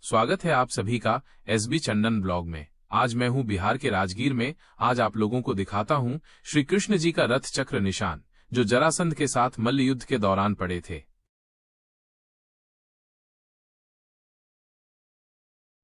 स्वागत है आप सभी का एसबी चंदन ब्लॉग में। आज मैं हूं बिहार के राजगीर में। आज आप लोगों को दिखाता हूं श्री कृष्ण जी का रथ चक्र निशान, जो जरासंध के साथ मल्ल युद्ध के दौरान पड़े थे।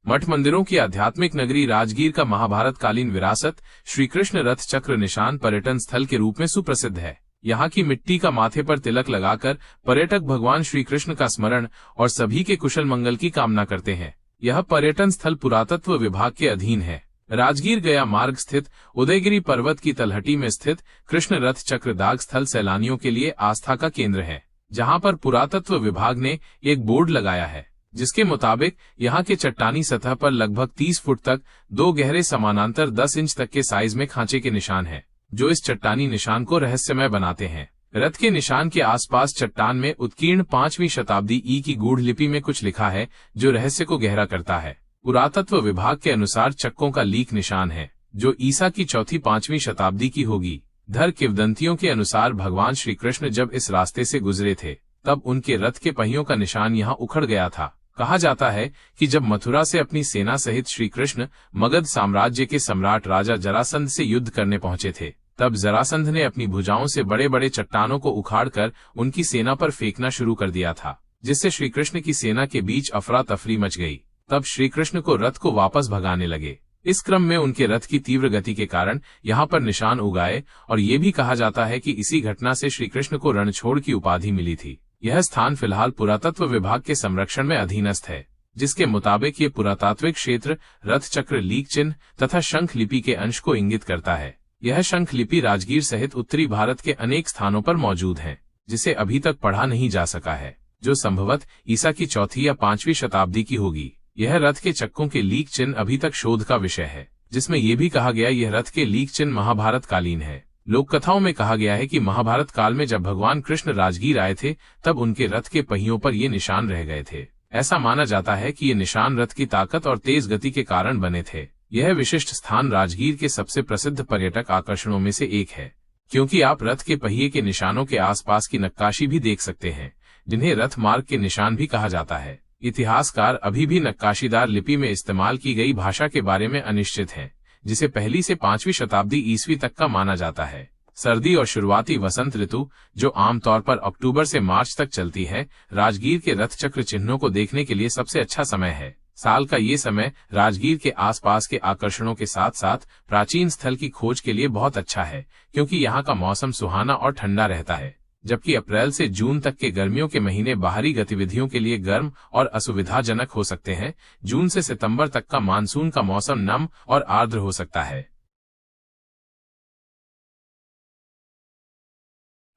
मठ मंदिरों की आध्यात्मिक नगरी राजगीर का महाभारत कालीन विरासत श्री कृष्ण रथ चक्र निशान पर्यटन स्थल के रूप में सुप्रसिद्ध है। यहाँ की मिट्टी का माथे पर तिलक लगाकर पर्यटक भगवान श्री कृष्ण का स्मरण और सभी के कुशल मंगल की कामना करते हैं। यह पर्यटन स्थल पुरातत्व विभाग के अधीन है। राजगीर गया मार्ग स्थित उदयगिरी पर्वत की तलहटी में स्थित कृष्ण रथ चक्र दाग स्थल सैलानियों के लिए आस्था का केंद्र है, जहाँ पर पुरातत्व विभाग ने एक बोर्ड लगाया है, जिसके मुताबिक यहाँ के चट्टानी सतह पर लगभग 30 फुट तक 2 गहरे समानांतर 10 इंच तक के साइज में खांचे के निशान हैं, जो इस चट्टानी निशान को रहस्यमय बनाते हैं। रथ के निशान के आसपास चट्टान में उत्कीर्ण 5वीं शताब्दी ई की गूढ़ लिपि में कुछ लिखा है, जो रहस्य को गहरा करता है। पुरातत्व विभाग के अनुसार चक्कों का लीक निशान है, जो ईसा की चौथी 5वीं शताब्दी की होगी। धर किंवदंतियों के अनुसार भगवान श्री कृष्ण जब इस रास्ते से गुजरे थे, तब उनके रथ के पहियों का निशान यहाँ उखड़ गया था। कहा जाता है कि जब मथुरा से अपनी सेना सहित श्री कृष्ण मगध साम्राज्य के सम्राट राजा जरासंध से युद्ध करने पहुंचे थे, तब जरासंध ने अपनी भुजाओं से बड़े बड़े चट्टानों को उखाड़कर उनकी सेना पर फेंकना शुरू कर दिया था, जिससे श्री कृष्ण की सेना के बीच अफरा तफरी मच गई। तब श्री कृष्ण को रथ को वापस भगाने लगे। इस क्रम में उनके रथ की तीव्र गति के कारण यहाँ पर निशान उगाए, और ये भी कहा जाता है कि इसी घटना से श्री कृष्ण को रणछोड़ की उपाधि मिली थी। यह स्थान फिलहाल पुरातत्व विभाग के संरक्षण में अधीनस्थ है, जिसके मुताबिक ये पुरातात्विक क्षेत्र रथ चक्र लीक चिन्ह तथा शंख लिपि के अंश को इंगित करता है। यह शंख लिपि राजगीर सहित उत्तरी भारत के अनेक स्थानों पर मौजूद है, जिसे अभी तक पढ़ा नहीं जा सका है, जो संभवतः ईसा की चौथी या 5वीं शताब्दी की होगी। यह रथ के चक्कों के लीक चिन्ह अभी तक शोध का विषय है, जिसमें यह भी कहा गया यह रथ के लीक चिन्ह महाभारत कालीन है। लोक कथाओं में कहा गया है कि महाभारत काल में जब भगवान कृष्ण राजगीर आए थे, तब उनके रथ के पहियों पर ये निशान रह गए थे। ऐसा माना जाता है कि ये निशान रथ की ताकत और तेज गति के कारण बने थे। यह विशिष्ट स्थान राजगीर के सबसे प्रसिद्ध पर्यटक आकर्षणों में से एक है, क्योंकि आप रथ के पहिए के निशानों के आसपास की नक्काशी भी देख सकते हैं, जिन्हें रथ मार्ग के निशान भी कहा जाता है। इतिहासकार अभी भी नक्काशीदार लिपि में इस्तेमाल की गई भाषा के बारे में अनिश्चित हैं, जिसे पहली से 5वीं शताब्दी ईस्वी तक का माना जाता है। सर्दी और शुरुआती वसंत ऋतु, जो आमतौर पर अक्टूबर से मार्च तक चलती है, राजगीर के रथ चक्र चिन्हों को देखने के लिए सबसे अच्छा समय है। साल का ये समय राजगीर के आसपास के आकर्षणों के साथ साथ प्राचीन स्थल की खोज के लिए बहुत अच्छा है, क्योंकि यहाँ का मौसम सुहाना और ठंडा रहता है, जबकि अप्रैल से जून तक के गर्मियों के महीने बाहरी गतिविधियों के लिए गर्म और असुविधाजनक हो सकते हैं। जून से सितंबर तक का मानसून का मौसम नम और आर्द्र हो सकता है।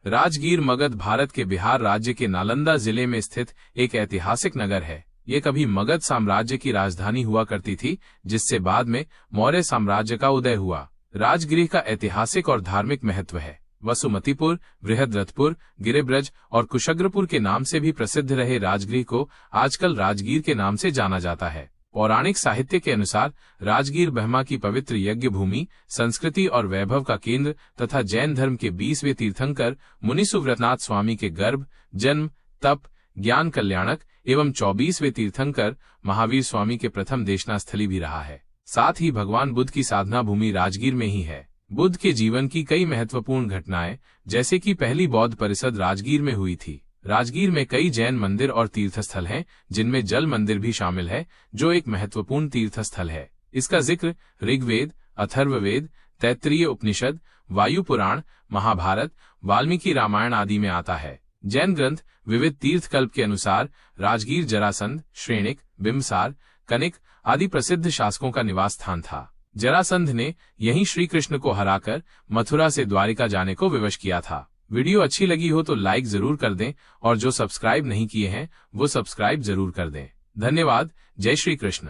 राजगीर मगध भारत के बिहार राज्य के नालंदा जिले में स्थित एक ऐतिहासिक नगर है। ये कभी मगध साम्राज्य की राजधानी हुआ करती थी, जिससे बाद में मौर्य साम्राज्य का उदय हुआ। राजगृह का ऐतिहासिक और धार्मिक महत्व है। वसुमतीपुर, बृहद्रथपुर, गिरिब्रज और कुशग्रपुर के नाम से भी प्रसिद्ध रहे राजगृह को आजकल राजगीर के नाम से जाना जाता है। पौराणिक साहित्य के अनुसार राजगीर ब्रह्मा की पवित्र यज्ञ भूमि, संस्कृति और वैभव का केंद्र तथा जैन धर्म के 20वें तीर्थंकर मुनि सुव्रतनाथ स्वामी के गर्भ, जन्म, तप, ज्ञान कल्याणक एवं 24वें तीर्थंकर महावीर स्वामी के प्रथम देशना स्थली भी रहा है। साथ ही भगवान बुद्ध की साधना भूमि राजगीर में ही है। बुद्ध के जीवन की कई महत्वपूर्ण घटनाएं, जैसे कि पहली बौद्ध परिषद राजगीर में हुई थी। राजगीर में कई जैन मंदिर और तीर्थस्थल हैं, जिनमें जल मंदिर भी शामिल है, जो एक महत्वपूर्ण तीर्थस्थल है। इसका जिक्र ऋग्वेद, अथर्ववेद, तैत्तरीय उपनिषद, वायु पुराण, महाभारत, वाल्मीकि रामायण आदि में आता है। जैन ग्रंथ विविध तीर्थकल्प के अनुसार राजगीर जरासंध, श्रेणिक, बिम्बसार, कनिक आदि प्रसिद्ध शासकों का निवास स्थान था। जरासंध ने यहीं श्री कृष्ण को हराकर मथुरा से द्वारिका जाने को विवश किया था। वीडियो अच्छी लगी हो तो लाइक जरूर कर दें, और जो सब्सक्राइब नहीं किए हैं वो सब्सक्राइब जरूर कर दें। धन्यवाद। जय श्री कृष्ण।